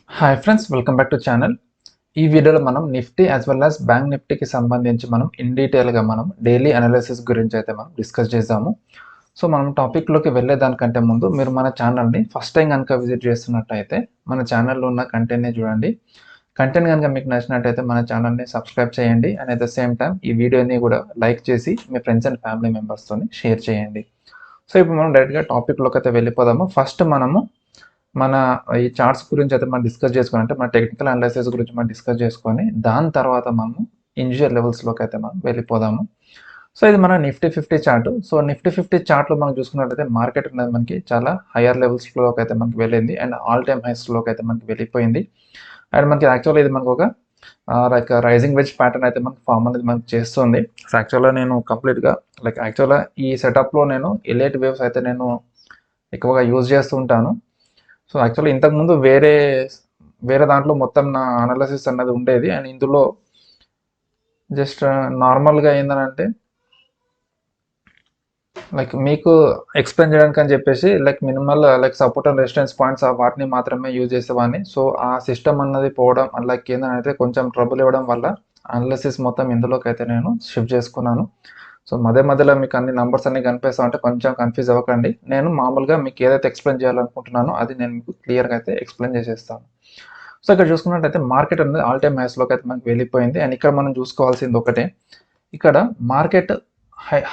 Hi friends, welcome back to channel. ఈ వీడియోలో మనం Nifty as well as bank నిఫ్టీకి సంబంధించి మనం ఇన్ డీటెయిల్గా మనం డైలీ అనాలిసిస్ గురించి అయితే మనం డిస్కస్ చేద్దాము. సో మనం టాపిక్లోకి వెళ్ళేదానికంటే ముందు మీరు మన ఛానల్ని ఫస్ట్ టైం కనుక విజిట్ చేస్తున్నట్టయితే మన ఛానల్లో ఉన్న కంటెంట్ని చూడండి. కంటెంట్ కనుక మీకు నచ్చినట్టయితే మన ఛానల్ని సబ్స్క్రైబ్ చేయండి and at the same time ఈ వీడియోని కూడా లైక్ చేసి మీ ఫ్రెండ్స్ అండ్ ఫ్యామిలీ మెంబర్స్తో షేర్ చేయండి. సో ఇప్పుడు మనం డైరెక్ట్గా టాపిక్లోకి అయితే వెళ్ళిపోదాము. ఫస్ట్ మనము మన ఈ చార్ట్స్ గురించి అయితే మనం డిస్కస్ చేసుకొని అంటే మన టెక్నికల్ అనాలిసిస్ గురించి మనం డిస్కస్ చేసుకొని దాని తర్వాత మనము ఇండివిజువల్ లెవెల్స్లోకి అయితే మనం వెళ్ళిపోదాము. సో ఇది మన నిఫ్టీ 50 చార్ట్. సో నిఫ్టీ 50 చార్ట్లో మనం చూసుకున్నట్లయితే మార్కెట్ అనేది మనకి చాలా హయ్యర్ లెవెల్స్లోకి అయితే మనకి వెళ్ళింది అండ్ ఆల్ టైమ్ హైస్లోకి అయితే మనకి వెళ్ళిపోయింది. అండ్ మనకి యాక్చువల్గా ఇది మనకు ఒక లైక్ రైజింగ్ వెజ్ ప్యాటర్న్ అయితే మనకి ఫామ్ అనేది మనకి చేస్తుంది. సో యాక్చువల్గా నేను కంప్లీట్గా యాక్చువల్గా ఈ సెటప్లో నేను ఎలైట్ వేవ్స్ అయితే నేను ఎక్కువగా యూజ్ చేస్తూ ఉంటాను. సో యాక్చువల్లీ ఇంతకుముందు వేరే దాంట్లో మొత్తం నా అనాలిసిస్ అన్నది ఉండేది అండ్ ఇందులో జస్ట్ నార్మల్గా ఏంటంటే మీకు ఎక్స్ప్లెయిన్ చేయడానికి అని చెప్పేసి minimal support and resistance points వాటిని మాత్రమే యూజ్ చేసేవాడిని. సో ఆ సిస్టమ్ అన్నది పోవడం ఏంటంటే కొంచెం ట్రబుల్ ఇవ్వడం వల్ల అనాలిసిస్ మొత్తం ఇందులోకి అయితే నేను షిఫ్ట్ చేసుకున్నాను. సో మధ్యలో మీకు అన్ని నంబర్స్ అన్ని కనిపిస్తా ఉంటే కొంచెం కన్ఫ్యూజ్ అవ్వకండి. నేను మామూలుగా మీకు ఏదైతే ఎక్స్ప్లెయిన్ చేయాలనుకుంటున్నానో అది నేను మీకు క్లియర్గా అయితే ఎక్స్ప్లెయిన్ చేసేస్తాను. సో ఇక్కడ చూసుకున్నట్టయితే మార్కెట్ అనేది ఆల్ టైమ్ హైస్లోకి అయితే మనకి వెళ్ళిపోయింది అండ్ ఇక్కడ మనం చూసుకోవాల్సింది ఒకటే, ఇక్కడ మార్కెట్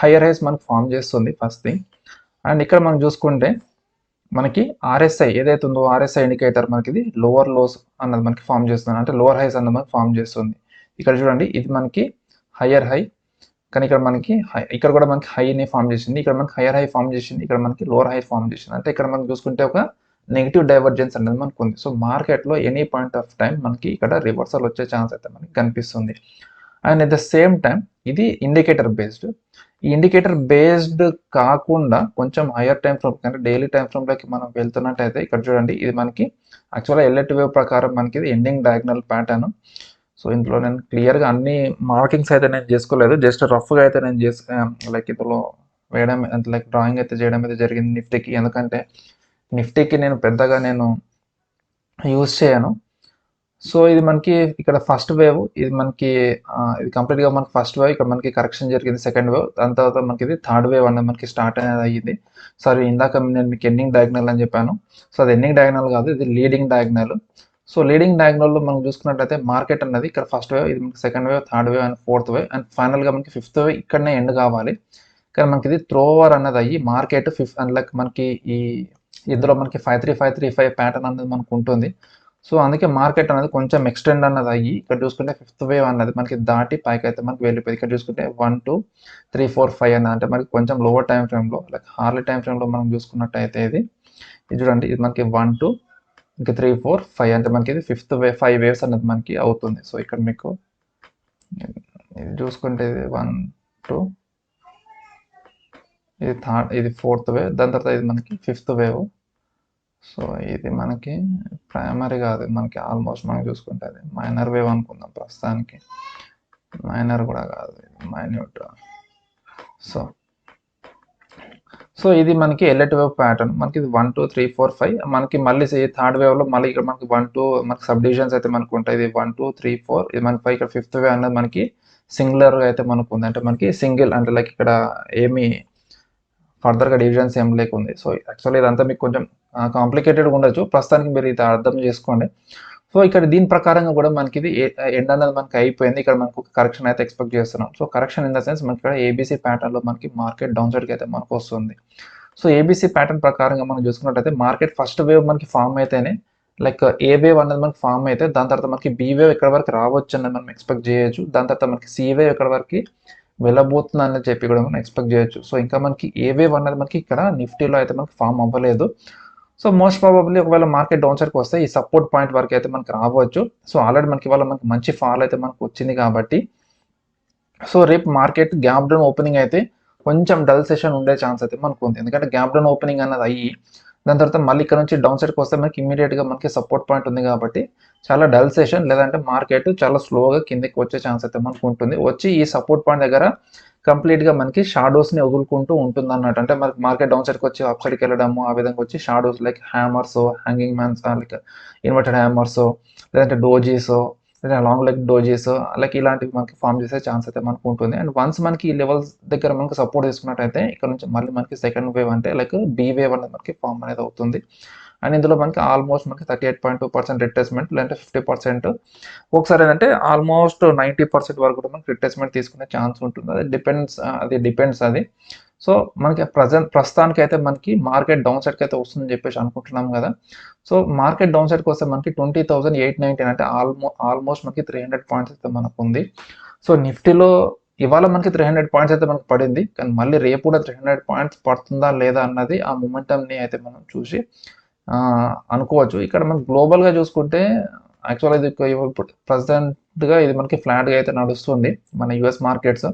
హైయర్ హైస్ మనకు ఫామ్ చేస్తుంది ఫస్ట్ థింగ్. అండ్ ఇక్కడ మనం చూసుకుంటే మనకి ఆర్ఎస్ఐ ఏదైతే ఉందో ఆర్ఎస్ఐ ఇండికేటర్ మనకి ఇది లోవర్ లోస్ అన్నది మనకి ఫామ్ చేస్తుంది, అంటే లోవర్ హైస్ అన్నది మనకి ఫామ్ చేస్తుంది. ఇక్కడ చూడండి ఇది మనకి హయ్యర్ హై, కానీ ఇక్కడ కూడా మనకి హైని ఫామ్ చేసింది, ఇక్కడ మనకి హైయర్ హై ఫామ్ చేసింది, ఇక్కడ మనకి లోవర్ హై ఫామ్ చేసింది. అంటే ఇక్కడ మనం చూసుకుంటే ఒక నెగిటివ్ డైవర్జెన్స్ అనేది మనకు ఉంది. సో మార్కెట్లో ఎనీ పాయింట్ ఆఫ్ టైం మనకి ఇక్కడ రివర్సల్ వచ్చే ఛాన్స్ అయితే మనకి కనిపిస్తుంది. And at the same time ఇది ఇండికేటర్ బేస్డ్. ఈ ఇండికేటర్ బేస్డ్ కాకుండా కొంచెం హయ్యర్ టైం ఫ్రేమ్ అంటే డైలీ టైం ఫ్రేమ్లోకి మనం వెళ్తున్నట్టయితే ఇక్కడ చూడండి ఇది మనకి యాక్చువల్గా ఎల్ఎట్ వేవ్ ప్రకారం మనకి ఇది ఎండింగ్ డయాగ్నల్ ప్యాటర్న్. సో ఇందులో నేను క్లియర్గా అన్ని మార్కింగ్స్ అయితే నేను చేసుకోలేదు, జస్ట్ రఫ్గా అయితే నేను ఇందులో వేయడం డ్రాయింగ్ అయితే చేయడం అయితే జరిగింది నిఫ్టీకి. ఎందుకంటే నిఫ్టీకి నేను పెద్దగా యూజ్ చేయను. సో ఇది మనకి ఇక్కడ ఫస్ట్ వేవ్, ఇది మనకి ఇది కంప్లీట్గా మనకి ఫస్ట్ వేవ్, ఇక్కడ మనకి కరెక్షన్ జరిగింది సెకండ్ వేవ్, దాని తర్వాత మనకి ఇది థర్డ్ వేవ్ అనేది మనకి స్టార్ట్ అనేది అయ్యింది. సారీ ఇందాక నేను మీకు ఎండింగ్ డయాగ్నల్ అని చెప్పాను. సో అది ఎండింగ్ డయాగ్నల్ కాదు, ఇది లీడింగ్ డయాగ్నల్. సో లీడింగ్ డయాగ్నల్లో మనం చూసుకున్నట్టయితే మార్కెట్ అన్నది ఇక్కడ ఫస్ట్ వేవ్, ఇది మనకి second wave, third wave and fourth wave and ఫైనల్గా మనకి ఫిఫ్త్ వేవ్ ఇక్కడనే ఎండ్ కావాలి. కానీ మనకి ఇది త్రో ఓవర్ అన్నది అయ్యి మార్కెట్ మనకి ఈ ఇందులో మనకి 5355 ప్యాటర్న్ అనేది మనకు ఉంటుంది. సో అందుకే మార్కెట్ అనేది కొంచెం ఎక్స్టెండ్ అన్నది అయ్యి ఇక్కడ చూసుకుంటే ఫిఫ్త్ వేవ్ అన్నది మనకి దాటి పైకి అయితే మనకి వెళ్ళిపోయింది. ఇక్కడ చూసుకుంటే 1 2 3 4 5 అన్నది అంటే మనకి కొంచెం లోవర్ టైం ఫ్రేమ్లో హార్లీ టైం ఫ్రేమ్లో మనం చూసుకున్నట్టయితే ఇది చూడండి, ఇది మనకి 1 2 ఇంకా 3 4 5 అంటే మనకి ఇది ఫిఫ్త్ వేవ్ 5 వేవ్స్ అనేది మనకి అవుతుంది. సో ఇక్కడ మీకు ఇది చూసుకుంటే ఇది 1 2 ఇది థర్డ్, ఇది ఫోర్త్ వేవ్, దాని తర్వాత ఇది మనకి ఫిఫ్త్ వేవ్. సో ఇది మనకి ప్రైమరీ కాదు, మనకి ఆల్మోస్ట్ మనం చూసుకుంటే అది మైనర్ వేవ్ అనుకుందాం ప్రస్తుతానికి. మైనర్ కూడా కాదు, మైన్యూట్. సో ఇది మనకి ఎల్ఎట్ వేవ్ ప్యాటర్న్, మనకి ఇది 1 2 3 4 5. మనకి మళ్ళీ థర్డ్ వేవ్లో మళ్ళీ ఇక్కడ మనకి 1 2 మనకి సబ్ డివిజన్స్ అయితే మనకు ఉంటాయి. ఇది 1 2 3 4, ఇది మనకి 5. ఇక్కడ ఫిఫ్త్ వేవ్ అనేది మనకి సింగులర్గా అయితే మనకు ఉంది, అంటే మనకి సింగిల్, అంటే ఇక్కడ ఏమి ఫర్దర్గా డివిజన్స్ ఏం లేకుంది. సో యాక్చువల్లీ ఇదంతా మీకు కొంచెం కాంప్లికేటెడ్గా ఉండొచ్చు, ప్రస్తుతానికి మీరు ఇది అర్థం చేసుకోండి. సో ఇక్కడ దీని ప్రకారంగా కూడా మనకి ఇది ఎండ్ అనేది మనకి అయిపోయింది. ఇక్కడ మనకు కరెక్షన్ అయితే ఎక్స్పెక్ట్ చేస్తున్నాం. So correction in the sense మనకి ఇక్కడ ఏబీసీ ప్యాటర్న్లో మనకి మార్కెట్ డౌన్ సైడ్కి అయితే మనకు వస్తుంది. సో ఏబీసీ ప్యాటర్న్ ప్రకారంగా మనం చూసుకున్నట్టయితే మార్కెట్ ఫస్ట్ వేవ్ మనకి ఫామ్ అయితేనే ఏ వేవ్ అనేది మనకి ఫామ్ అయితే దాని తర్వాత మనకి బీ వేవ్ ఎక్కడ వరకు రావచ్చు అనేది మనం ఎక్స్పెక్ట్ చేయొచ్చు. దాని తర్వాత మనకి సి వేవ్ ఎక్కడ వరకు వెళ్ళబోతుంది అని చెప్పి కూడా మనం ఎక్స్పెక్ట్ చేయొచ్చు. సో ఇంకా మనకి ఏ వేవ్ అన్నది మనకి ఇక్కడ నిఫ్టీలో అయితే మనకి ఫామ్ అవ్వలేదు. సో మోస్ట్ ప్రాబబ్లీ ఒకవేళ మార్కెట్ డౌన్ సైడ్కి వస్తే ఈ సపోర్ట్ పాయింట్ వరకు అయితే మనకి రావచ్చు. సో ఆల్రెడీ మనకి ఇవాళ మనకి మంచి ఫాల్ అయితే మనకు వచ్చింది కాబట్టి సో రేపు మార్కెట్ గ్యాప్ డౌన్ ఓపెనింగ్ అయితే కొంచెం డల్ సెషన్ ఉండే ఛాన్స్ అయితే మనకు ఉంది. ఎందుకంటే గ్యాప్ డౌన్ ఓపెనింగ్ అన్నది అయ్యి దాని తర్వాత మళ్ళీ ఇక్కడ నుంచి డౌన్ సైడ్కి వస్తే మనకి ఇమీడియట్గా మనకి సపోర్ట్ పాయింట్ ఉంది కాబట్టి చాలా డల్ సెషన్, లేదంటే మార్కెట్ చాలా స్లోగా కిందకి వచ్చే ఛాన్స్ అయితే మనకు ఉంటుంది. వచ్చి ఈ సపోర్ట్ పాయింట్ దగ్గర కంప్లీట్గా మనకి షాడోస్ని వదులుకుంటూ ఉంటుంది అన్నట్టు. అంటే మనకి మార్కెట్ డౌన్ సైడ్కి వచ్చి అప్ సైడ్కి వెళ్ళడము, ఆ విధంగా వచ్చి shadows like hammers, hanging mans, like inverted hammers, లేదంటే డోజీస్, లేదా లాంగ్ లెగ్ డోజీస్, లైక్ ఇలాంటివి మనకి ఫామ్ చేసే ఛాన్స్ అయితే మనకు ఉంటుంది. అండ్ వన్స్ మనకి ఈ లెవెల్స్ దగ్గర మనకి సపోర్ట్ తీసుకున్నట్టయితే ఇక్కడ నుంచి మళ్ళీ మనకి సెకండ్ వేవ్ అంటే లైక్ బీ వేవ్ అనేది మనకి ఫామ్ అనేది అవుతుంది. అండ్ ఇందులో మనకి ఆల్మోస్ట్ మనకి 38.2% రిట్రేస్మెంట్, లేదంటే 50%, ఒకసారి ఏంటంటే ఆల్మోస్ట్ 90% వరకు కూడా మనకి రిట్రేస్మెంట్ తీసుకునే ఛాన్స్ ఉంటుంది. అది డిపెండ్స్ అది. సో మనకి ప్రస్తుతానికి అయితే మనకి మార్కెట్ డౌన్ సైడ్కి అయితే వస్తుందని చెప్పేసి అనుకుంటున్నాం కదా. సో మార్కెట్ డౌన్ సైడ్కి వస్తే మనకి 20,819 అంటే ఆల్మోస్ట్ మనకి 300 పాయింట్స్ అయితే మనకు ఉంది. సో నిఫ్టీలో ఇవాళ మనకి 300 పాయింట్స్ అయితే మనకు పడింది, కానీ మళ్ళీ రేపు కూడా 300 పాయింట్స్ పడుతుందా లేదా అన్నది ఆ మొమెంటంని అయితే మనం చూసి అనుకోవచ్చు. ఇక్కడ మనం గ్లోబల్గా చూసుకుంటే యాక్చువల్గా ఇది ఇప్పుడు ప్రజెంట్గా ఇది మనకి ఫ్లాట్గా అయితే నడుస్తుంది మన యుఎస్ మార్కెట్స్.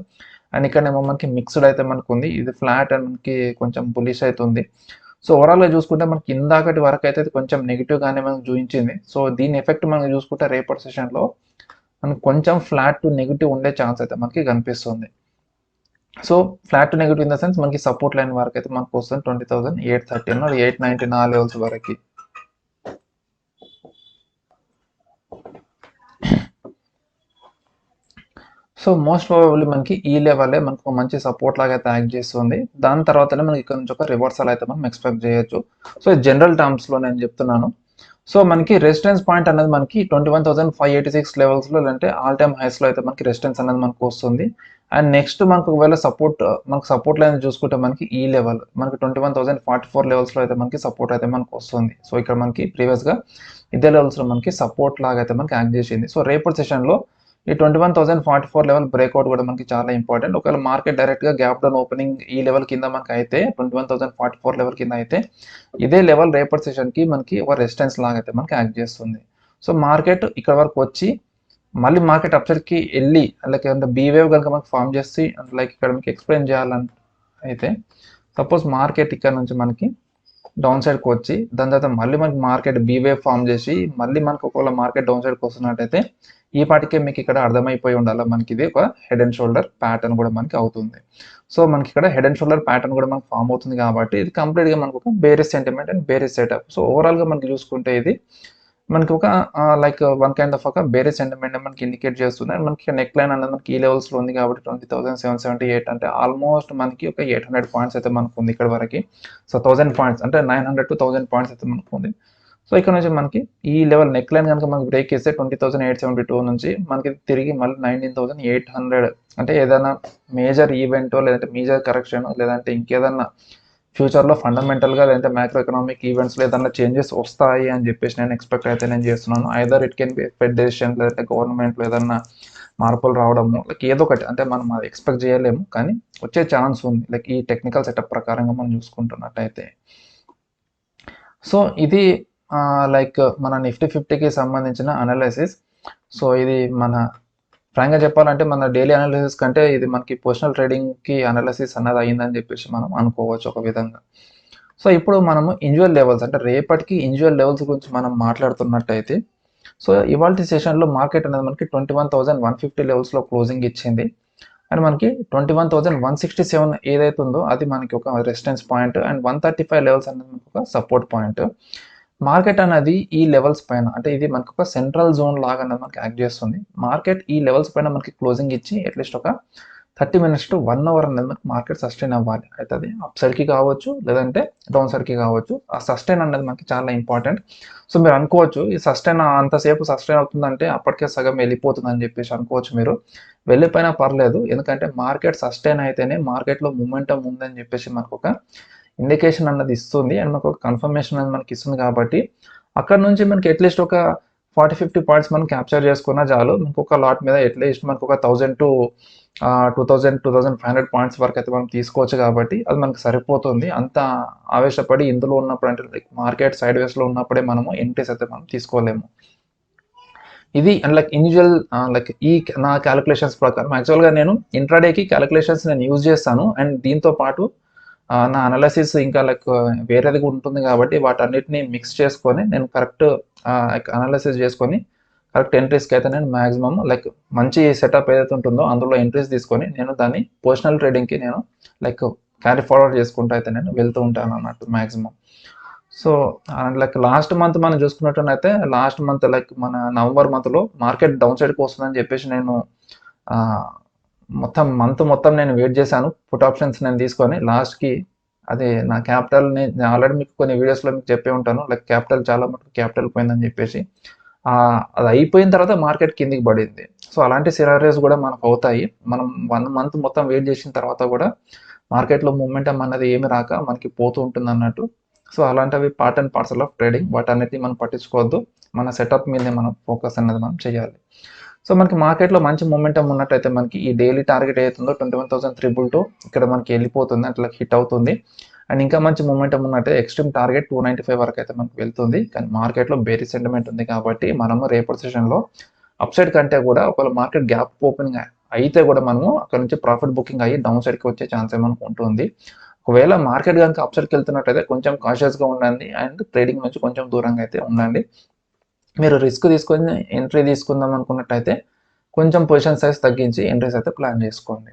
అండ్ ఇక్కడనేమో మనకి మిక్స్డ్ అయితే మనకు ఉంది, ఇది ఫ్లాట్ అండ్ మనకి కొంచెం బులిష్ అవుతుంది. సో ఓవరాల్గా చూసుకుంటే మనకి ఇందాకటి వరకు అయితే కొంచెం నెగిటివ్గానే మనకు చూపించింది. సో దీని ఎఫెక్ట్ మనం చూసుకుంటే రేపటి సెషన్లో మనకు కొంచెం ఫ్లాట్ టు నెగిటివ్ ఉండే ఛాన్స్ అయితే మనకి కనిపిస్తుంది. So flat to negative in the sense మనకి సపోర్ట్ లైన్ వరకు అయితే మనకు వస్తుంది 20,813 819 ఆ లెవెల్స్ వరకు. సో మోస్ట్ ప్రాబబ్లీ మనకి ఈ లెవెలే మనకు మంచి సపోర్ట్ లాగా అయితే యాక్ట్ చేస్తుంది. దాని తర్వాతనే మనకి ఇక్కడ నుంచి ఒక రివర్సల్ అయితే మనం ఎక్స్పెక్ట్ చేయొచ్చు. సో జనరల్ టర్మ్స్లో నేను చెప్తున్నాను. సో మనకి రెసిస్టెన్స్ పాయింట్ అనేది మనకి 21,586 లెవెల్స్లో, లేదంటే ఆల్ టైమ్ హైస్లో అయితే మనకి రెసిస్టెన్స్ అనేది మనకు వస్తుంది. అండ్ నెక్స్ట్ మనకు ఒకవేళ సపోర్ట్ లైన్ చూసుకుంటే మనకి ఈ లెవెల్ మనకి 21,044 లెవెల్స్లో అయితే మనకి సపోర్ట్ అయితే మనకు వస్తుంది. సో ఇక్కడ మనకి ప్రీవియస్గా ఇదే లెవెల్స్లో మనకి సపోర్ట్ లాగా అయితే మనకి యాక్ట్ చేసింది. సో రేపటి సెషన్లో ఈ 21,044 లెవెల్ బ్రేక్అవుట్ కూడా మనకి చాలా ఇంపార్టెంట్. ఒకవేళ మార్కెట్ డైరెక్ట్గా గ్యాప్ డౌన్ ఓపెనింగ్ ఈ లెవెల్ కింద మనకి అయితే 21,044 లెవెల్ కింద అయితే ఇదే లెవెల్ రేపటి సెషన్కి మనకి ఒక రెసిస్టెన్స్ లాగా అయితే మనకి యాక్ట్ చేస్తుంది. సో మార్కెట్ ఇక్కడ వరకు వచ్చి మళ్ళీ మార్కెట్ అప్సైడ్కి వెళ్ళి లైక్ అంటే బీ వేవ్ కనుక మనకి ఫామ్ చేసి లైక్ ఇక్కడ మీకు ఎక్స్ప్లెయిన్ చేయాలని అయితే సపోజ్ మార్కెట్ ఇక్కడ నుంచి మనకి డౌన్ సైడ్కి వచ్చి దాని తర్వాత మళ్ళీ మనకి మార్కెట్ బీ వేవ్ ఫామ్ చేసి మళ్ళీ మనకు ఒకవేళ మార్కెట్ డౌన్ సైడ్కి వస్తున్నట్టయితే ఈ పాటికే మీకు ఇక్కడ అర్థమైపోయి ఉండాలి మనకి ఇది ఒక హెడ్ అండ్ షోల్డర్ ప్యాటర్న్ కూడా మనకి అవుతుంది. సో మనకి ఇక్కడ హెడ్ అండ్ షోల్డర్ ప్యాటర్న్ కూడా మనకు ఫామ్ అవుతుంది కాబట్టి ఇది కంప్లీట్గా మనకు ఒక bearish sentiment and bearish setup. So ఓవరాల్గా మనకి చూసుకుంటే ఇది మనకి ఒక లైక్ వన్ కైండ్ ఆఫ్ ఒక బేరిష్ సెంటిమెంట్ మనకి ఇండికేట్ చేస్తుంది. అండ్ మనకి నెక్ లైన్ అనేది మనకి ఈ లెవెల్స్లో ఉంది కాబట్టి 20,778 అంటే ఆల్మోస్ట్ మనకి ఒక 800 పాయింట్స్ అయితే మనకు ఉంది ఇక్కడ వరకు. సో 1000 పాయింట్స్ అంటే 900 to 1000 పాయింట్స్ అయితే మనకు ఉంది. సో ఇక్కడ నుంచి మనకి ఈ లెవెల్ నెక్ లైన్ కనుక మనకి బ్రేక్ చేస్తే 20,872 నుంచి మనకి తిరిగి మళ్ళీ 19,800 అంటే ఏదైనా మేజర్ ఈవెంటో లేదంటే మేజర్ కరెక్షన్ లేదంటే ఇంకేదన్నా ఫ్యూచర్లో ఫండమెంటల్గా లేదంటే మ్యాక్రో ఎకనామిక్ ఈవెంట్స్లో ఏదైనా చేంజెస్ వస్తాయి అని చెప్పేసి నేను ఎక్స్పెక్ట్ అయితే నేను చేస్తున్నాను. Either it can be fed decision లేదంటే గవర్నమెంట్లో ఏదన్నా మార్పులు రావడము లైక్ ఏదో ఒకటి అంటే మనం అది ఎక్స్పెక్ట్ చేయలేము, కానీ వచ్చే ఛాన్స్ ఉంది లైక్ ఈ టెక్నికల్ సెటప్ ప్రకారంగా మనం చూసుకుంటున్నట్టయితే. సో ఇది లైక్ మన నిఫ్టీ 50కి సంబంధించిన అనాలిసిస్. సో ఇది మన ఫ్రాంక్గా చెప్పాలంటే మన డైలీ అనాలిసిస్ కంటే ఇది మనకి పొజిషనల్ ట్రేడింగ్కి అనాలిసిస్ అన్నది అయిందని చెప్పేసి మనం అనుకోవచ్చు ఒక విధంగా. సో ఇప్పుడు మనము ఇండివిజువల్ లెవెల్స్ అంటే రేపటికి ఇండివిజువల్ లెవెల్స్ గురించి మనం మాట్లాడుతున్నట్టయితే సో ఇవాళ సెషన్లో మార్కెట్ అనేది మనకి 21,150 లెవెల్స్లో క్లోజింగ్ ఇచ్చింది. అండ్ మనకి 21,167 ఏదైతే ఉందో అది మనకి ఒక రెసిస్టెన్స్ పాయింట్ అండ్ 135 లెవెల్స్ అనేది మనకి ఒక సపోర్ట్ పాయింట్. మార్కెట్ అనేది ఈ లెవెల్స్ పైన అంటే ఇది మనకు ఒక సెంట్రల్ జోన్ లాగా అనేది మనకి యాక్ట్ చేస్తుంది. మార్కెట్ ఈ లెవెల్స్ పైన మనకి క్లోజింగ్ ఇచ్చి అట్లీస్ట్ ఒక 30 minutes to 1 hour అనేది మనకి మార్కెట్ సస్టైన్ అవ్వాలి. అయితే అది అప్ సైడ్కి కావచ్చు లేదంటే డౌన్ సైడ్కి కావచ్చు. ఆ సస్టైన్ అనేది మనకి చాలా ఇంపార్టెంట్. సో మీరు అనుకోవచ్చు ఈ సస్టైన్ అంతసేపు సస్టైన్ అవుతుందంటే అప్పటికే సగం వెళ్ళిపోతుంది అని చెప్పేసి అనుకోవచ్చు మీరు. వెళ్ళిపోయినా పర్లేదు, ఎందుకంటే మార్కెట్ సస్టైన్ అయితేనే మార్కెట్లో మూమెంటం ఉందని చెప్పేసి మనకు ఒక ఇండికేషన్ అన్నది ఇస్తుంది అండ్ మనకు ఒక కన్ఫర్మేషన్ అనేది మనకి ఇస్తుంది. కాబట్టి అక్కడ నుంచి మనకి అట్లీస్ట్ ఒక 40-50 పాయింట్స్ మనం క్యాప్చర్ చేసుకున్నా చాలు. మనకు ఒక లాట్ మీద అట్లీస్ట్ మనకు ఒక 1,000 to 2,000-2,500 పాయింట్స్ వరకు అయితే మనం తీసుకోవచ్చు. కాబట్టి అది మనకు సరిపోతుంది. అంత ఆవేశపడి ఇందులో ఉన్నప్పుడు అంటే లైక్ మార్కెట్ సైడ్ వేస్లో ఉన్నప్పుడే మనము ఎంట్రీస్ అయితే మనం తీసుకోలేము. ఇది అండ్ లైక్ ఇండివిజువల్ లైక్ ఈ నా క్యాలిక్యులేషన్స్ ప్రకారం యాక్చువల్గా నేను ఇంట్రాడేకి క్యాలిక్యులేషన్స్ నేను యూజ్ చేస్తాను అండ్ దీంతో పాటు నా అనాలిసిస్ ఇంకా లైక్ వేరేది ఉంటుంది కాబట్టి వాటన్నిటిని మిక్స్ చేసుకొని నేను కరెక్ట్ అనాలిసిస్ చేసుకొని కరెక్ట్ ఎంట్రీస్కి అయితే నేను మ్యాక్సిమమ్ లైక్ మంచి సెటప్ ఏదైతే ఉంటుందో అందులో ఎంట్రీస్ తీసుకొని నేను దాన్ని పొజిషనల్ ట్రేడింగ్కి నేను లైక్ క్యారీ ఫార్వర్డ్ చేసుకుంటూ అయితే నేను వెళ్తూ ఉంటాను అన్నట్టు maximum. So like last month మనం చూసుకున్నట్టయితే లాస్ట్ మంత్ లైక్ మన నవంబర్ మంత్లో మార్కెట్ డౌన్ సైడ్కి వస్తుందని చెప్పేసి నేను మొత్తం నేను వెయిట్ చేశాను. పుట్ ఆప్షన్స్ నేను తీసుకొని లాస్ట్కి అది నా క్యాపిటల్ని నేను ఆల్రెడీ మీకు కొన్ని వీడియోస్లో మీకు చెప్పే ఉంటాను. లైక్ క్యాపిటల్ చాలా మటుకు క్యాపిటల్ పోయిందని చెప్పేసి అది అయిపోయిన తర్వాత మార్కెట్ కిందికి పడింది. సో అలాంటి సినారియోస్ కూడా మనకు అవుతాయి. మనం 1 మంత్ మొత్తం వెయిట్ చేసిన తర్వాత కూడా మార్కెట్లో మూమెంటం అన్నది ఏమి రాక మనకి పోతూ ఉంటుంది అన్నట్టు. సో అలాంటివి part and parcel of trading. వాటన్నిటిని మనం పట్టించుకోవద్దు. మన సెటప్ మీదే మనం ఫోకస్ అనేది మనం చేయాలి. సో మనకి మార్కెట్లో మంచి మూమెంటం ఉన్నట్టయితే మనకి ఈ డైలీ టార్గెట్ ఏదైతుందో 21,322 ఇక్కడ మనకి వెళ్ళిపోతుంది, అట్లా హిట్ అవుతుంది. అండ్ ఇంకా మంచి మూమెంటం ఉన్నట్టే ఎక్స్ట్రీమ్ టార్గెట్ 295 వరకు అయితే మనకు వెళ్తుంది. కానీ మార్కెట్లో బేరీ సెంటిమెంట్ ఉంది కాబట్టి మనము రేపటి సెషన్లో అప్సైడ్ కంటే కూడా ఒకవేళ మార్కెట్ గ్యాప్ ఓపెనింగ్ అయితే కూడా మనము అక్కడ నుంచి ప్రాఫిట్ బుకింగ్ అయ్యి డౌన్ సైడ్కి వచ్చే ఛాన్స్ ఏమనుకు ఉంటుంది. ఒకవేళ మార్కెట్ కనుక అప్సైడ్కి వెళ్తున్నట్టయితే కొంచెం కాషియస్గా ఉండండి అండ్ ట్రేడింగ్ నుంచి కొంచెం దూరంగా అయితే ఉండండి. మీరు రిస్క్ తీసుకొని ఎంట్రీ తీసుకుందాం అనుకున్నట్టయితే కొంచెం పొజిషన్ సైజ్ తగ్గించి ఎంట్రీస్ అయితే ప్లాన్ చేసుకోండి.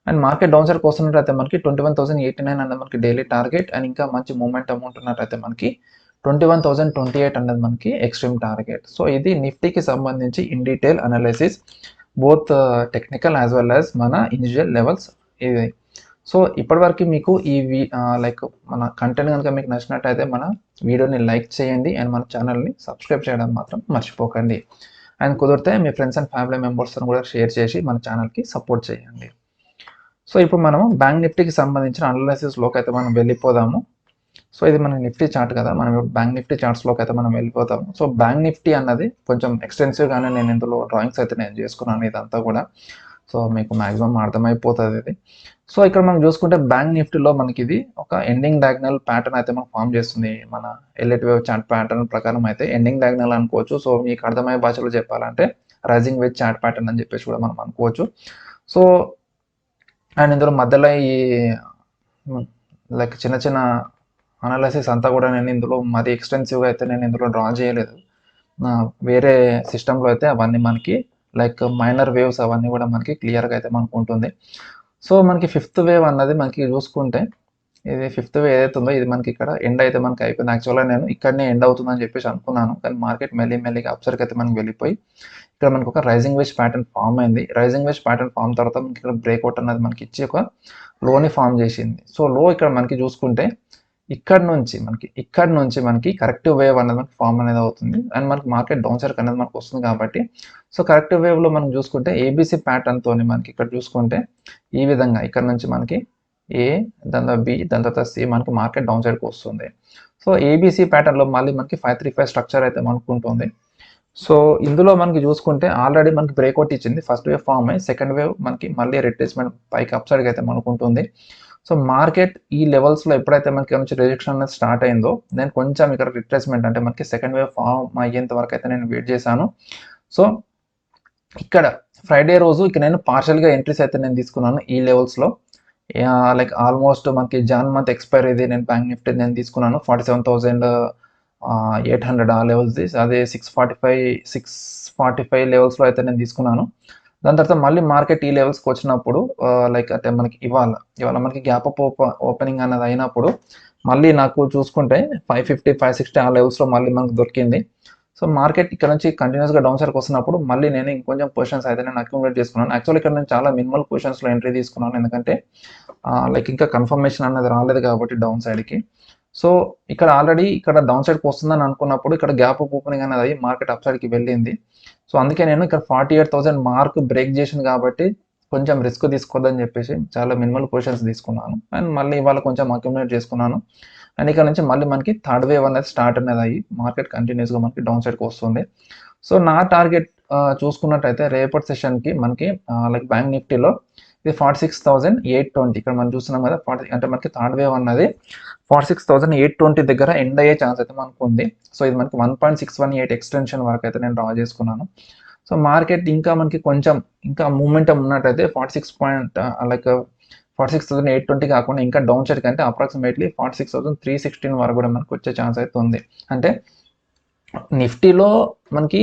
అండ్ మార్కెట్ డౌన్ సైడ్కి వస్తున్నట్టయితే మనకి 21,089 అనేది మనకి డైలీ టార్గెట్. అండ్ ఇంకా మంచి మూమెంట్ ఉంటున్నట్టయితే మనకి 21,028 అనేది మనకి ఎక్స్ట్రీమ్ టార్గెట్. సో ఇది నిఫ్టీకి సంబంధించి in detail analysis, both technical as well as మన ఇండివిజువల్ లెవెల్స్ ఇది. సో ఇప్పటివరకు మీకు ఈ లైక్ మన కంటెంట్ కనుక మీకు నచ్చినట్టయితే మన వీడియోని లైక్ చేయండి అండ్ మన ఛానల్ని సబ్స్క్రైబ్ చేయడం మాత్రం మర్చిపోకండి. అండ్ కుదిరితే మీ ఫ్రెండ్స్ అండ్ ఫ్యామిలీ మెంబర్స్ని కూడా షేర్ చేసి మన ఛానల్కి సపోర్ట్ చేయండి. సో ఇప్పుడు మనము బ్యాంక్ నిఫ్టీకి సంబంధించిన అనాలిసిస్లోకి అయితే మనం వెళ్ళిపోదాము. సో ఇది మన నిఫ్టీ చార్ట్ కదా, మనం బ్యాంక్ నిఫ్టీ చార్ట్స్లోకి అయితే మనం వెళ్ళిపోతాము. సో బ్యాంక్ నిఫ్టీ అన్నది కొంచెం ఎక్స్టెన్సివ్గానే నేను ఇందులో డ్రాయింగ్స్ అయితే నేను చేసుకున్నాను ఇదంతా కూడా. సో మీకు మ్యాక్సిమం అర్థమైపోతుంది ఇది. సో ఇక్కడ మనం చూసుకుంటే బ్యాంక్ నిఫ్టీలో మనకి ఇది ఒక ఎండింగ్ డయాగ్నల్ ప్యాటర్న్ అయితే మనకు ఫామ్ చేస్తుంది. మన ఎల్లెట్ వేవ్ చార్ట్ ప్యాటర్న్ ప్రకారం అయితే ఎండింగ్ డయాగ్నల్ అనుకోవచ్చు. సో మీకు అర్థమయ్యే భాషలో చెప్పాలంటే రైజింగ్ వేవ్ చార్ట్ ప్యాటర్న్ అని చెప్పేసి కూడా మనం అనుకోవచ్చు. సో అండ్ ఇందులో మధ్యలో ఈ లైక్ చిన్న చిన్న అనాలిసిస్ అంతా కూడా నేను ఇందులో మరి ఎక్స్టెన్సివ్గా అయితే నేను ఇందులో డ్రా చేయలేదు. వేరే సిస్టంలో అయితే అవన్నీ మనకి లైక్ మైనర్ వేవ్స్ అవన్నీ కూడా మనకి క్లియర్గా అయితే మనకు ఉంటుంది. సో మనకి 5th వేవ్ అన్నది మనకి చూసుకుంటే ఇది 5th వేవ్ ఏదైతే ఉందో ఇది మనకి ఇక్కడ ఎండ్ అయితే మనకి అయిపోయింది. యాక్చువల్గా నేను ఇక్కడనే ఎండ్ అవుతుందని చెప్పేసి అనుకున్నాను, కానీ మార్కెట్ మెల్లిగా అప్సర్కి అయితే మనకి వెళ్ళిపోయి ఇక్కడ మనకు ఒక రైజింగ్ వేజ్ ప్యాటర్న్ ఫామ్ అయింది. రైజింగ్ వేజ్ ప్యాటర్న్ ఫామ్ తర్వాత మనకి ఇక్కడ బ్రేక్అవుట్ అనేది మనకి ఇచ్చి ఒక లోని ఫామ్ చేసింది. సో లో ఇక్కడ మనకి చూసుకుంటే ఇక్కడ నుంచి మనకి కరెక్టివ్ వేవ్ అనేది మనకి ఫామ్ అనేది అవుతుంది. అండ్ మనకి మార్కెట్ డౌన్ సైడ్ అనేది మనకు వస్తుంది కాబట్టి సో కరెక్టివ్ వేవ్లో మనం చూసుకుంటే ఏబీసీ ప్యాటర్న్తో మనకి ఇక్కడ చూసుకుంటే ఈ విధంగా ఇక్కడ నుంచి మనకి ఏ, దాని తర్వాత బి, దాని తర్వాత సి మనకి మార్కెట్ డౌన్ సైడ్కి వస్తుంది. సో ఏబీసీ ప్యాటర్న్లో మళ్ళీ మనకి 535 స్ట్రక్చర్ అయితే మనకు ఉంటుంది. సో ఇందులో మనకి చూసుకుంటే ఆల్రెడీ మనకి బ్రేక్అవుట్ ఇచ్చింది, ఫస్ట్ వేవ్ ఫామ్ అయ్యి సెకండ్ వేవ్ మనకి మళ్ళీ రిట్రేస్మెంట్ పైకి అప్ సైడ్కి అయితే మనకు ఉంటుంది. సో మార్కెట్ ఈ లెవెల్స్లో ఎప్పుడైతే మనకి నుంచి రిజెక్షన్ అనేది స్టార్ట్ అయిందో నేను కొంచెం ఇక్కడ రిట్రేస్మెంట్ అంటే మనకి సెకండ్ వేవ్ ఫామ్ అయ్యేంత వరకు అయితే నేను వెయిట్ చేశాను. సో ఇక్కడ ఫ్రైడే రోజు ఇక్కడ నేను పార్షల్గా ఎంట్రీస్ అయితే నేను తీసుకున్నాను ఈ లెవెల్స్లో. లైక్ ఆల్మోస్ట్ మనకి జాన్ మంత్ ఎక్స్పైర్ ఇది నేను బ్యాంక్ నిఫ్టీ నేను తీసుకున్నాను 47,800 ఆ లెవెల్స్ది. అదే 645 లెవెల్స్లో అయితే నేను తీసుకున్నాను. దాని తర్వాత మళ్ళీ మార్కెట్ ఈ లెవెల్స్కి వచ్చినప్పుడు లైక్ అంటే మనకి ఇవాళ మనకి గ్యాప్ అప్ ఓపెనింగ్ అనేది అయినప్పుడు మళ్ళీ నాకు చూసుకుంటే 550, 560 ఆ లెవెల్స్లో మళ్ళీ మనకు దొరికింది. సో మార్కెట్ ఇక్కడ నుంచి కంటిన్యూస్గా డౌన్ సైడ్కి వస్తున్నప్పుడు మళ్ళీ నేను ఇంకొంచెం పొజిషన్స్ అయితే నేను అక్యుములేట్ చేసుకున్నాను. యాక్చువల్లీ ఇక్కడ నేను చాలా మినిమల్ పొజిషన్స్లో ఎంట్రీ తీసుకున్నాను, ఎందుకంటే లైక్ ఇంకా కన్ఫర్మేషన్ అనేది రాలేదు కాబట్టి డౌన్ సైడ్కి. సో ఇక్కడ ఆల్రెడీ ఇక్కడ డౌన్ సైడ్కి వస్తుందని అనుకున్నప్పుడు ఇక్కడ గ్యాప్ అప్ ఓపెనింగ్ అనేది అయ్యి మార్కెట్ అప్ సైడ్కి వెళ్ళింది. సో అందుకే నేను ఇక్కడ 48,000 మార్క్ బ్రేక్ చేసింది కాబట్టి కొంచెం రిస్క్ తీసుకోవద్దని చెప్పేసి చాలా మినిమల్ పొజిషన్స్ తీసుకున్నాను. అండ్ మళ్ళీ ఇవాళ కొంచెం అక్యుములేట్ చేసుకున్నాను. అండ్ ఇక్కడ నుంచి మళ్ళీ మనకి థర్డ్ వేవ్ అనేది స్టార్ట్ అనేది అయ్యి మార్కెట్ కంటిన్యూస్గా మనకి డౌన్ సైడ్కి వస్తుంది. సో నా టార్గెట్ చూసుకున్నట్టయితే రేపటి సెషన్కి మనకి లైక్ బ్యాంక్ నిఫ్టీలో ఇది 46,820 ఇక్కడ మనం చూస్తున్నాం కదా. అంటే మనకి థర్డ్ వేవ్ అన్నది 46,820 దగ్గర ఎండ్ అయ్యే ఛాన్స్ అయితే మనకు ఉంది. సో ఇది మనకి 1.618 ఎక్స్టెన్షన్ వరకు అయితే నేను డ్రా చేసుకున్నాను. సో మార్కెట్ ఇంకా మనకి కొంచెం ఇంకా మూమెంటం ఉన్నట్టయితే 46,820 కాకుండా ఇంకా డౌన్ సైడ్ కంటే అప్రాక్సిమేట్లీ 46,316 వరకు కూడా మనకు వచ్చే ఛాన్స్ అయితే ఉంది. అంటే నిఫ్టీలో మనకి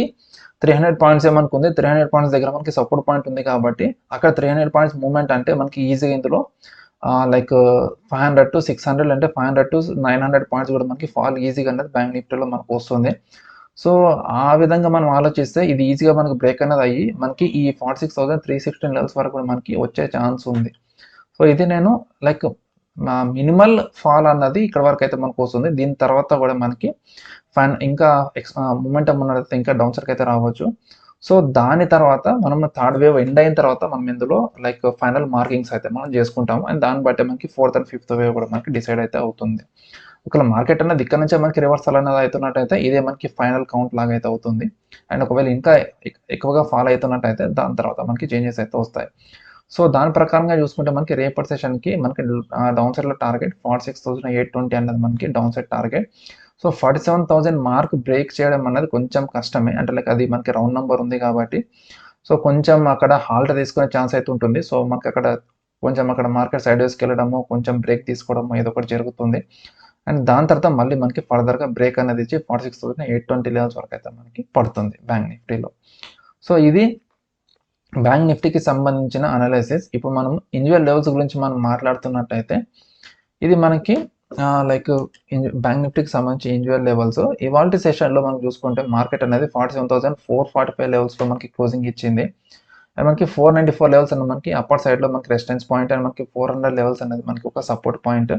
300 పాయింట్స్ ఏమనుకుంది, 300 పాయింట్స్ దగ్గర మనకి సపోర్ట్ పాయింట్ ఉంది కాబట్టి అక్కడ 300 పాయింట్స్ మూవ్‌మెంట్ అంటే మనకి ఈజీగా ఇందులో లైక్ 500 టు 600 అంటే 500 టు 900 పాయింట్స్ కూడా మనకి ఫాల్ ఈజీగా అనేది బ్యాంక్ నిఫ్టీలో మనకు వస్తుంది. సో, ఆ విధంగా మనం ఆలోచిస్తే ఇది ఈజీగా మనకు బ్రేక్ అనేది అయ్యి మనకి ఈ 46,316 లెవెల్స్ వరకు కూడా మనకి వచ్చే ఛాన్స్ ఉంది. సో, ఇది నేను లైక్ మినిమల్ ఫాల్ అన్నది ఇక్కడ వరకైతే మనకొస్తుంది. దీని తర్వాత కూడా మనకి ఇంకా మొమెంటమ్ ఉన్నదైతే ఇంకా డౌన్ సైడ్‌కి అయితే రావచ్చు. సో, దాని తర్వాత మనం థర్డ్ వేవ్ ఎండ్ అయిన తర్వాత మనం ఇందులో లైక్ ఫైనల్ మార్కింగ్స్ అయితే మనం చేసుకుంటాము. అండ్ దాన్ని బట్టి మనకి ఫోర్త్ అండ్ ఫిఫ్త్ వేవ్ కూడా మనకి డిసైడ్ అయితే అవుతుంది. ఒకవేళ మార్కెట్ అనేది ఇక్కడ నుంచే మనకి రివర్సల్ అనేది అవుతున్నట్టయితే ఇదే మనకి ఫైనల్ కౌంట్ లాగా అయితే అవుతుంది. అండ్ ఒకవేళ ఇంకా ఎక్కువగా ఫాల్ అవుతున్నట్టయితే దాని తర్వాత మనకి చేంజెస్ అయితే వస్తాయి. సో, దాని ప్రకారంగా చూసుకుంటే మనకి రేపటి సెషన్‌కి మనకి డౌన్ సైడ్‌లో టార్గెట్ 46,820 అన్నది మనకి down side target. So, 47,000 mark break చేయడం అన్నది కొంచెం కష్టమే. అంటే లైక్ అది మనకి రౌండ్ నంబర్ ఉంది కాబట్టి సో, కొంచెం అక్కడ హాల్ట్ తీసుకునే ఛాన్స్ అయితే ఉంటుంది. సో, మనకక్కడ కొంచెం అక్కడ మార్కెట్ సైడ్‌వేస్‌కి వెళ్ళడము, కొంచెం బ్రేక్ తీసుకోవడము ఏదో ఒకటి జరుగుతుంది. అండ్ దాని తర్వాత మళ్ళీ మనకి ఫర్దర్‌గా బ్రేక్ అనేది ఇచ్చి 46,820 లెవెల్స్ వరకు అయితే మనకి పడుతుంది బ్యాంక్ నిఫ్టీలో. సో, ఇది బ్యాంక్ నిఫ్టీకి సంబంధించిన అనాలిసిస్. ఇప్పుడు మనం ఇండివిడ్యువల్ లెవెల్స్ గురించి మనం మాట్లాడుతున్నట్టయితే ఇది మనకి లైక్ బ్యాంక్ నిఫ్టీకి సంబంధించి ఇండివిడ్యువల్ లెవెల్స్ ఇవాల్టి సెషన్‌లో మనం చూసుకుంటే మార్కెట్ అనేది 47,445 లెవెల్స్‌లో మనకి క్లోజింగ్ ఇచ్చింది. అండ్ మనకి 494 లెవెల్స్ అన్న మనకి అప్పర్ సైడ్‌లో మనకి రెసిస్టెన్స్ పాయింట్ అండ్ మనకి 400 లెవెల్స్ అనేది మనకి ఒక సపోర్ట్ పాయింట్.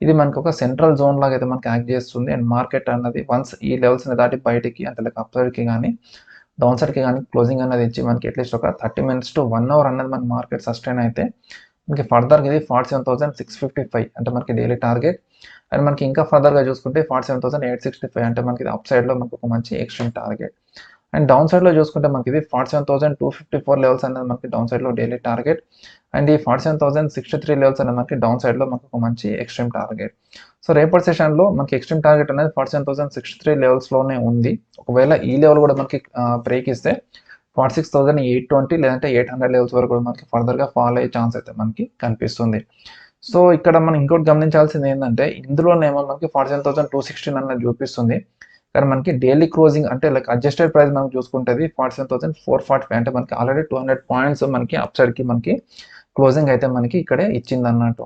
ఇది మనకి ఒక సెంట్రల్ జోన్ లాగా అయితే మనకి యాక్ట్ చేస్తుంది. అండ్ మార్కెట్ అన్నది వన్స్ ఈ లెవెల్స్‌ని దాటి బయటికి అంటే లైక్ అప్ సైడ్‌కి గానీ, డౌన్ సైడ్‌కి గానీ క్లోజింగ్ అనేది ఇచ్చి మనకి అట్‌లీస్ట్ ఒక 30 మినిట్స్ టు 1 అవర్ అన్నది మన మార్కెట్ సస్టైన్ అయితే మనకి ఫర్దర్‌గా ఇది 47,655 అంటే మనకి డైలీ టార్గెట్. అండ్ మనకి ఇంకా ఫర్దర్‌గా చూసుకుంటే 47,865 అంటే మనకి అప్ సైడ్‌లో మనకు ఒక మంచి ఎక్స్‌ట్రీమ్ టార్గెట్. అండ్ డౌన్ సైడ్‌లో చూసుకుంటే మనకి ఇది 47,254 లెవెల్స్ అనేది మనకి డౌన్ సైడ్‌లో డైలీ టార్గెట్. అండ్ ఈ 47,063 లెవెల్స్ అనేది మనకి డౌన్ సైడ్‌లో మనకు ఒక మంచి ఎక్స్‌ట్రీమ్ టార్గెట్. సో, రేపటి సెషన్‌లో మనకి ఎక్స్‌ట్రీమ్ టార్గెట్ అనేది 47,063 లెవెల్స్‌లోనే ఉంది. ఒకవేళ ఈ లెవెల్ కూడా మనకి బ్రేక్ ఇస్తే 46,820 లేదంటే 800 లెవెల్స్ వరకు కూడా మనకి ఫర్దర్‌గా ఫాల్ అయ్యే ఛాన్స్ అయితే మనకి కనిపిస్తుంది. సో, ఇక్కడ మనం ఇంకోటి గమనించాల్సింది ఏందంటే ఇందులోనేమో మనకి 47,216 అన్నది చూపిస్తుంది. కానీ మనకి డైలీ క్లోజింగ్ అంటే లైక్ అడ్జస్టెడ్ ప్రైస్ మనం చూసుకుంటే అది 47,445 అంటే మనకి ఆల్రెడీ 200 పాయింట్స్ మనకి అప్ సైడ్‌కి మనకి క్లోజింగ్ అయితే మనకి ఇక్కడే ఇచ్చిందన్నట్టు.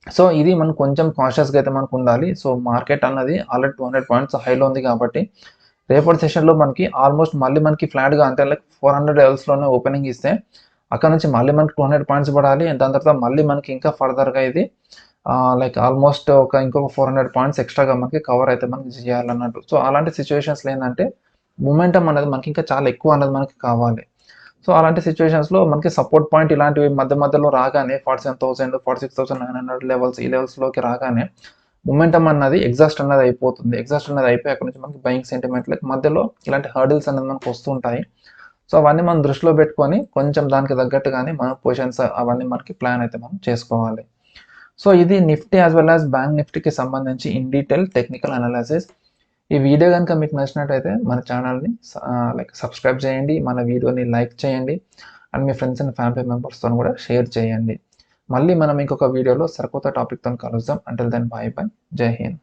సో, ఇది మనం కొంచెం కాషియస్‌గా అయితే మనకు ఉండాలి. సో, మార్కెట్ అన్నది ఆల్రెడీ 200 పాయింట్స్ హైలో ఉంది కాబట్టి రేపటి సెషన్‌లో మనకి ఆల్మోస్ట్ మళ్ళీ మనకి ఫ్లాట్‌గా అంటే లైక్ 400 లెవెల్స్‌లోనే ఓపెనింగ్ ఇస్తే అక్కడ నుంచి మళ్ళీ మనకి 200 పాయింట్స్ పడాలి. దాని తర్వాత మళ్ళీ మనకి ఇంకా ఫర్దర్‌గా ఇది లైక్ ఆల్మోస్ట్ ఇంకొక 400 పాయింట్స్ ఎక్స్‌ట్రాగా మనకి కవర్ అయితే మనకి చేయాలన్నట్టు. సో, అలాంటి సిట్యుయేషన్స్‌లో ఏందంటే మొమెంటమ్ అనేది మనకి ఇంకా చాలా ఎక్కువ అనేది మనకి కావాలి. సో, అలాంటి సిట్యుయేషన్స్‌లో మనకి సపోర్ట్ పాయింట్ ఇలాంటివి మధ్య మధ్యలో రాగానే 47,000, 46,900 లెవెల్స్ ఈ లెవెల్స్‌లోకి రాగానే మొమెంటమ్ అన్నది ఎగ్జాస్ట్ అన్నది అయిపోతుంది. ఎగ్జాస్ట్ అన్నది అయిపోయి అక్కడి నుంచి మనకి బయింగ్ సెంటిమెంట్ లైక్ మధ్యలో ఇలాంటి హర్డిల్స్ అనేది మనకు వస్తూ ఉంటాయి. సో, అవన్నీ మనం దృష్టిలో పెట్టుకొని కొంచెం దానికి తగ్గట్టుగానే మన పొజిషన్స్ అవన్నీ మనకి ప్లాన్ అయితే మనం చేసుకోవాలి. సో, ఇది Nifty as well as bank నిఫ్టీకి సంబంధించి ఇన్ డీటెయిల్ టెక్నికల్ అనాలిసిస్. ఈ వీడియో గనుక మీకు నచ్చినట్టయితే మన ఛానల్‌ని లైక్ సబ్స్క్రైబ్ చేయండి. మన వీడియోని లైక్ చేయండి. అండ్ మీ ఫ్రెండ్స్ అండ్ ఫ్యామిలీ మెంబర్స్‌తోని కూడా షేర్ చేయండి. మళ్ళీ మనం ఇంకొక వీడియోలో సరికొత్త టాపిక్‌తోని కలుద్దాం. Until then bye bye. జై హింద్.